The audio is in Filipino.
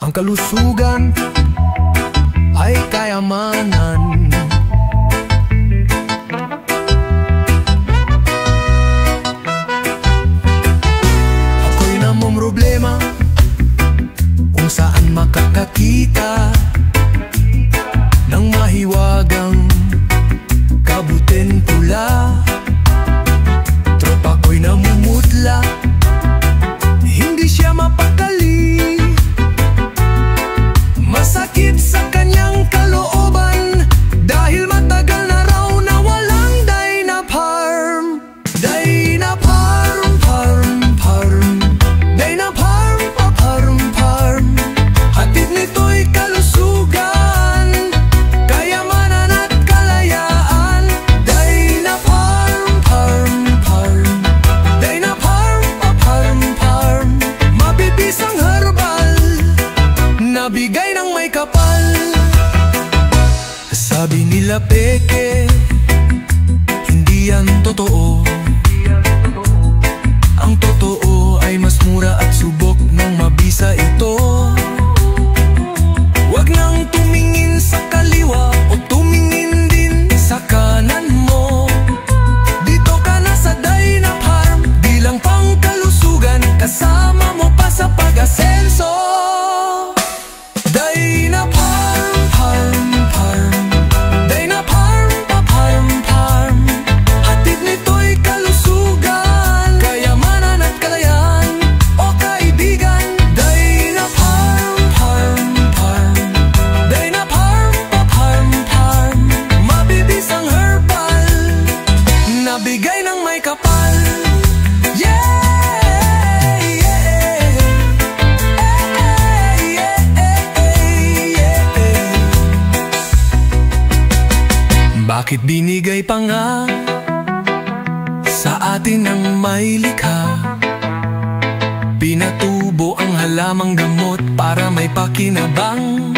Ang kalusugan ay kayamanan. Ako'y namong problema kung saan makakakita ng mahiwagang kabutin pula. Tropa ko'y namumutla, hindi siya mapakali. Masakit sa kanyang kalooban dahil matagal na raw na walang Dynaparm. Dynaparm, parm, parm. Dynaparm, parm, parm. Hatid nito'y kalusugan, kayamanan at kalayaan. Dynaparm, parm, parm. Dynaparm, parm, parm. Mabibisang herbal, nabigay ng may kapal. Sabi nila peke, hindi yan totoo. Ang totoo ay mas mura at subok ng mabisa ito. Huwag nang tumingin sa kaliwa o tumingin din sa kanan mo. Dito ka na sa Dynaparm, bilang pangkalusugan, kasama mo pa sa pag-asenso. Dynaparm, parm, parm. Dynaparm, parm, parm. Hatid nito'y kalusugan, kayamanan at kalayaan. O kaibigan, Dynaparm, parm, parm. Dynaparm, parm, parm. Mabibisang herbal, nabigay ng may kapal. Bakit binigay pa nga sa atin ang may likha? Pinatubo ang halamang gamot para may pakinabang.